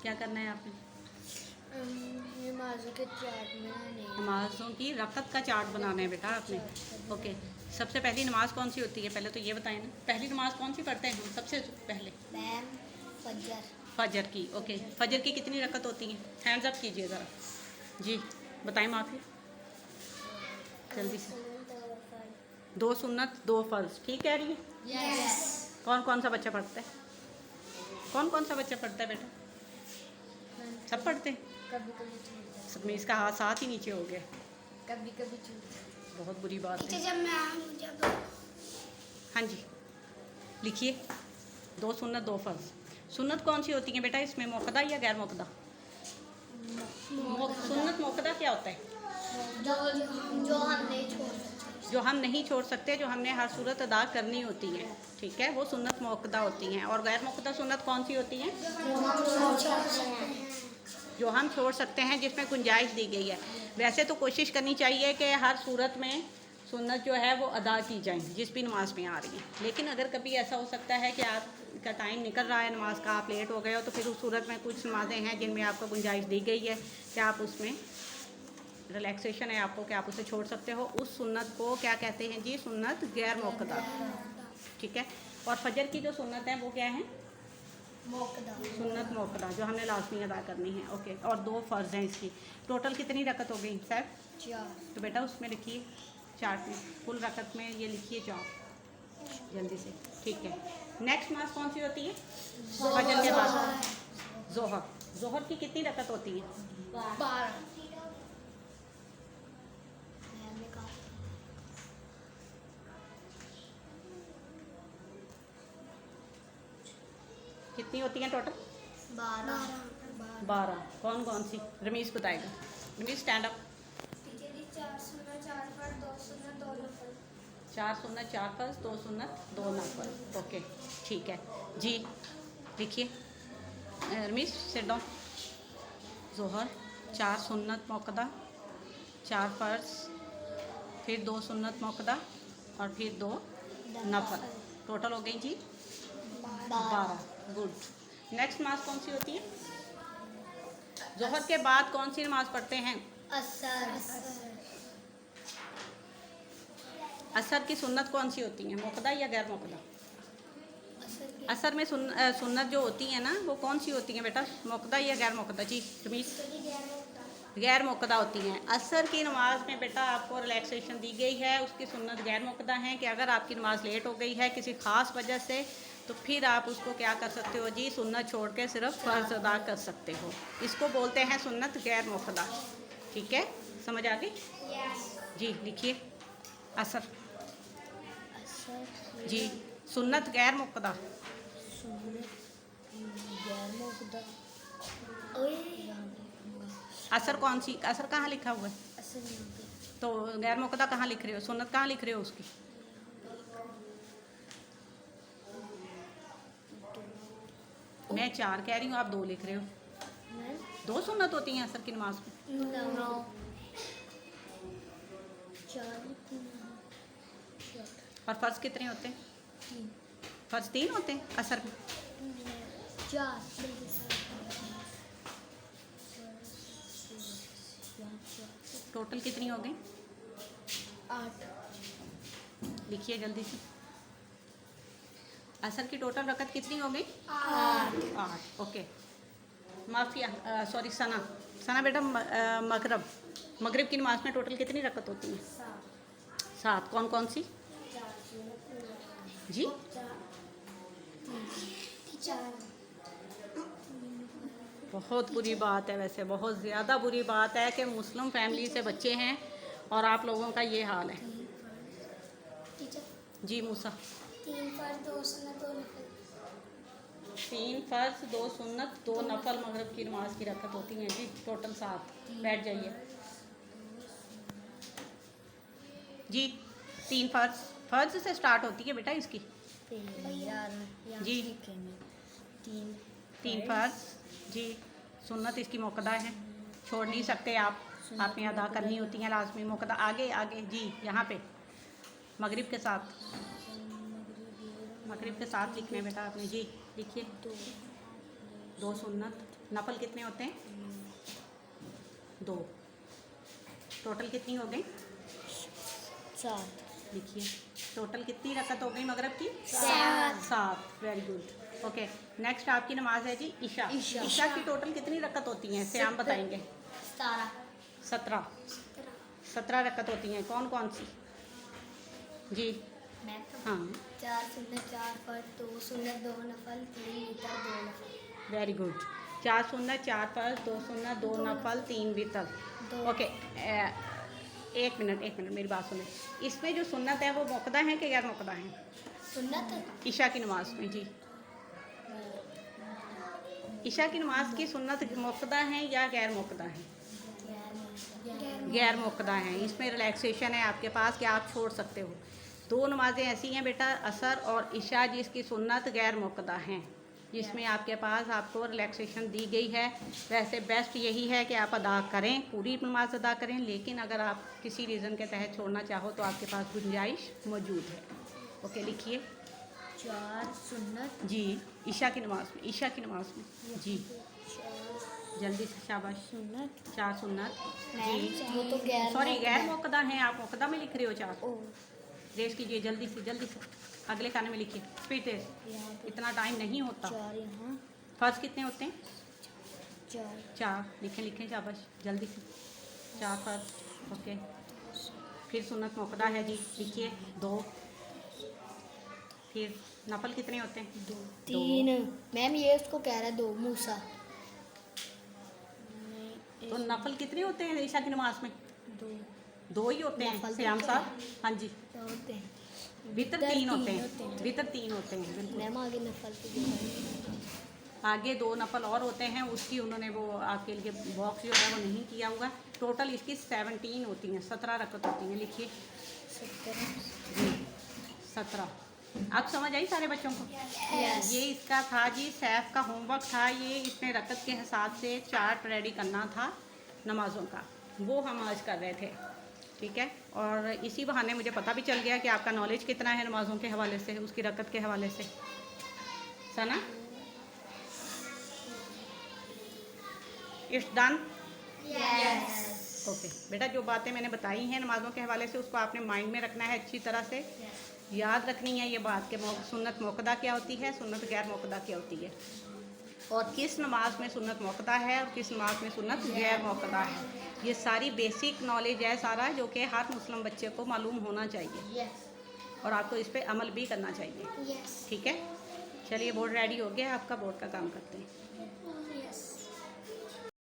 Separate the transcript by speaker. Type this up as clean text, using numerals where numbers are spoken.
Speaker 1: क्या करना है आपने?
Speaker 2: नमाजों के चार्ट बनाने हैं।
Speaker 1: नमाज़ों की रकत का चार्ट बनाना है बेटा आपने। ओके, सबसे पहली नमाज़ कौन सी होती है पहले तो ये बताएं ना। पहली नमाज़ कौन सी पढ़ते हैं हम सबसे पहले?
Speaker 2: मैम फजर।
Speaker 1: फजर की। ओके, फजर की कितनी रकत होती हैं? हैंड्स अप कीजिए ज़रा। जी बताएं माफ़ी, जल्दी से। 2 सुन्नत 2 फ़र्ज़, ठीक कह रही है?
Speaker 2: यस।
Speaker 1: कौन कौन सा बच्चा पढ़ता है? कौन कौन सा बच्चा पढ़ता है बेटा? सब पढ़ते हैं?
Speaker 2: कभी कभी छूट जाती
Speaker 1: में इसका हाथ साथ ही नीचे हो गया।
Speaker 2: कभी कभी छूट जाती
Speaker 1: बहुत बुरी बात है।
Speaker 2: जब
Speaker 1: हाँ जी लिखिए, 2 सुन्नत 2 फ़र्ज़। सुन्नत कौन सी होती है बेटा इसमें, मुक़द्दा या गैर मुक़द्दा? सुन्नत मुक़द्दा क्या होता है?
Speaker 2: जो जो हम नहीं छोड़ सकते।
Speaker 1: जो हम नहीं छोड़ सकते, जो हमने हर सूरत अदा करनी होती है, ठीक है, वो सुन्नत मुक़द्दा होती हैं। और गैर मुक़द्दा सुन्नत कौन सी होती हैं? जो हम छोड़ सकते हैं, जिसमें गुंजाइश दी गई है। वैसे तो कोशिश करनी चाहिए कि हर सूरत में सुन्नत जो है वो अदा की जाए जिस भी नमाज में आ रही है। लेकिन अगर कभी ऐसा हो सकता है कि आपका टाइम निकल रहा है नमाज का, आप लेट हो गए हो, तो फिर उस सूरत में कुछ नमाजें हैं जिनमें आपको गुंजाइश दी गई है कि आप उसमें रिलैक्सेशन है आपको कि आप उसे छोड़ सकते हो। उस सुन्नत को क्या कहते हैं जी? सुन्नत गैर मुक़द्दा, ठीक है। और फजर की जो सुन्नत है वो क्या है? सुन्नत मुक़द्दा, जो हमने लाजमी अदा करनी है। ओके, और 2 फ़र्ज़ हैं इसकी। टोटल कितनी रकत हो गई सर?
Speaker 2: 4।
Speaker 1: तो बेटा उसमें लिखिए चार्ट में, फुल रकत में ये लिखिए 4 जल्दी से, ठीक है। नेक्स्ट नमाज कौन सी होती है फजर के बाद? ज़ोहर। ज़ोहर की कितनी रकत होती है?
Speaker 2: 12।
Speaker 1: कितनी होती हैं टोटल? 12। कौन कौन सी? रमीज़ बताएगा। Ramiz stand up.
Speaker 2: 4 सुन्नत 4 फर्ज 2 सुन्नत 2 नफल।
Speaker 1: 4 सुन्नत 4 फ़र्ज़ 2 सुन्नत 2 नफल। ओके ठीक है जी, लिखिए रमीज़ सिट डाउन। ज़ोहर 4 सुन्नत मुक़द्दा, 4 फ़र्ज़, फिर 2 सुन्नत मुक़द्दा और फिर 2 नफल। टोटल हो गई जी 12। गुड। नेक्स्ट नमाज कौन सी होती है? ज़ोहर के बाद कौन सी नमाज पढ़ते हैं? असर की सुन्नत कौन सी होती है, मुक़द्दा या गैर मुक़द्दा? असर में सुन्नत जो होती है ना वो कौन सी होती हैं बेटा, मुक़द्दा या गैर मुक़द्दा? जी रमीज़। गैर मुक़द्दा होती हैं। असर की नमाज में बेटा आपको रिलैक्सेशन दी गई है, उसकी सुन्नत गैर मुक़द्दा हैं कि अगर आपकी नमाज लेट हो गई है किसी ख़ास वजह से, तो फिर आप उसको क्या कर सकते हो जी? सुन्नत छोड़ के सिर्फ फ़र्ज़ अदा कर सकते हो। इसको बोलते हैं सुन्नत गैर मुक़द्दा, ठीक है। समझ आ गई जी? लिखिए असर जी, सुन्नत गैर मुक़द्दा। असर कौन सी? असर कहाँ लिखा हुआ है? तो गैर मुक़द्दा कहाँ लिख रहे हो? सुन्नत कहाँ लिख रहे हो उसकी? मैं 4 कह रही हूँ, आप 2 लिख रहे हो। 2 सुन्नत होती हैं असर की नमाज में। और फ़र्ज़ कितने होते हैं? फ़र्ज़ 3 होते हैं असर में। टोटल कितनी हो गई?
Speaker 2: 8।
Speaker 1: लिखिए जल्दी से। असर की टोटल रकत कितनी हो गई? 8। ओके, माफ़िया सॉरी सना बेटा, मगरिब की नमाज में टोटल कितनी रकत होती है? 7। कौन कौन सी जी? बहुत बुरी बात है, वैसे बहुत ज़्यादा बुरी बात है कि मुस्लिम फैमिली से बच्चे हैं और आप लोगों का ये हाल है। जी मूसा।
Speaker 2: 3 फर्ज 2 सुन्नत 2 नफल।
Speaker 1: 3 फ़र्ज़ 2 सुन्नत 2 नफल मगरिब की नमाज की रकत होती हैं जी, टोटल 7। बैठ जाइए जी। 3 फ़र्ज़ से स्टार्ट होती है बेटा इसकी जी। 3 फ़र्ज़ जी, सुन्नत इसकी मुक़द्दा है, छोड़ नहीं सकते आप, आपने अदा करनी होती हैं लाजमी मुक़द्दा। आगे आगे जी, यहाँ पे मगरिब के साथ लिखने बेटा आपने जी। लिखिए 2 सुन्नत नफल कितने होते हैं? 2। टोटल कितनी हो गई?
Speaker 2: 7।
Speaker 1: लिखिए टोटल कितनी रकत हो गई मगरिब की?
Speaker 2: 7।
Speaker 1: Very good. ओके, नेक्स्ट आपकी नमाज है जी ईशा।
Speaker 2: ईशा।
Speaker 1: ईशा की टोटल कितनी रकत होती हैं? श्याम बताएंगे। 17 17 रकत होती हैं। कौन कौन सी? जी हाँ,
Speaker 2: 4 सुन्नत 4 फर्ज 2 सुन्नत 2 नफल 3 वितर 2 नफल।
Speaker 1: Very good. 4 सुन्नत 4 फर्ज 2 सुन्नत 2 नफल 3 वितर। ओके, एक मिनट मेरी बात सुने। इसमें जो सुन्नत है वो मुक़द्दा है कि गैर मुक़द्दा है?
Speaker 2: सुन्नत
Speaker 1: ईशा की नमाज में जी, ईशा की नमाज की सुन्नत मुक़द्दा है या गैर मुक़द्दा है? गैर मुक़द्दा है। इसमें रिलैक्सेशन है आपके पास कि आप छोड़ सकते हो। 2 नमाज़ें ऐसी हैं बेटा, असर और ईशा, जिसकी सुन्नत गैर मुक़द्दा हैं, जिसमें आपके पास आपको रिलैक्सेशन दी गई है। वैसे बेस्ट यही है कि आप अदा करें, पूरी नमाज अदा करें, लेकिन अगर आप किसी रीज़न के तहत छोड़ना चाहो तो आपके पास गुंजाइश मौजूद है। ओके, लिखिए
Speaker 2: 4 सुन्नत
Speaker 1: जी ईशा की नमाज में, ईशा की नमाज में जी,
Speaker 2: 4
Speaker 1: जल्दी से शाबाश।
Speaker 2: सुन्नत
Speaker 1: 4 सुन्नत जी,
Speaker 2: वो तो गैर
Speaker 1: सॉरी गैर मुक़द्दा हैं, आप मुक़द्दा में लिख रहे हो 4।
Speaker 2: ओ
Speaker 1: रेस कीजिए जल्दी से अगले खाने में लिखिए स्पीड तेज,
Speaker 2: यहाँ पे
Speaker 1: इतना टाइम नहीं होता।
Speaker 2: 4 यहाँ
Speaker 1: फर्ज कितने होते हैं?
Speaker 2: 4
Speaker 1: 4। लिखें शाबाश जल्दी से। 4 फर्ज। ओके, फिर सुन्नत मुक़द्दा है जी, लिखिए 2। फिर नफल कितने होते हैं?
Speaker 2: 3 मैम ये उसको कह रहा है 2 मूसा।
Speaker 1: तो नफल कितने होते हैं ईशा की नमाज में?
Speaker 2: 2
Speaker 1: 2 ही होते हैं
Speaker 2: नफल
Speaker 1: श्याम
Speaker 2: तो
Speaker 1: साहब। हाँ जी,
Speaker 2: होते हैं
Speaker 1: वितर 3 होते हैं, वितर 3 होते हैं बिल्कुल।
Speaker 2: मैम आगे नफल के
Speaker 1: आगे 2 नफल और होते हैं, उसकी उन्होंने वो आपके लिए बॉक्स जो है वो नहीं किया हुआ। टोटल इसकी 17 होती हैं, 17 रकत होती हैं। लिखिए
Speaker 2: 17
Speaker 1: जी 17। अब समझ आई सारे बच्चों को?
Speaker 2: Yes.
Speaker 1: ये इसका था जी, सैफ का होमवर्क था ये। इसमें रकत के हिसाब से चार्ट रेडी करना था नमाज़ों का, वो हम आज कर रहे थे। ठीक है, और इसी बहाने मुझे पता भी चल गया कि आपका नॉलेज कितना है नमाज़ों के हवाले से, उसकी रकत के हवाले से। सना, इट्स डन? ओके बेटा, जो बातें मैंने बताई हैं नमाज़ों के हवाले से उसको आपने माइंड में रखना है, अच्छी तरह से याद रखनी है ये बात कि सुन्नत मुक़द्दा क्या होती है, सुन्नत गैर मुक़द्दा क्या होती है, और किस नमाज में सुन्नत मुक़द्दा है और किस नमाज में सुन्नत गैर मुक़द्दा है। ये सारी बेसिक नॉलेज है सारा, जो कि हर मुस्लिम बच्चे को मालूम होना चाहिए और आपको इस पर अमल भी करना चाहिए। ठीक है, चलिए बोर्ड रेडी हो गया, आपका बोर्ड का काम करते हैं।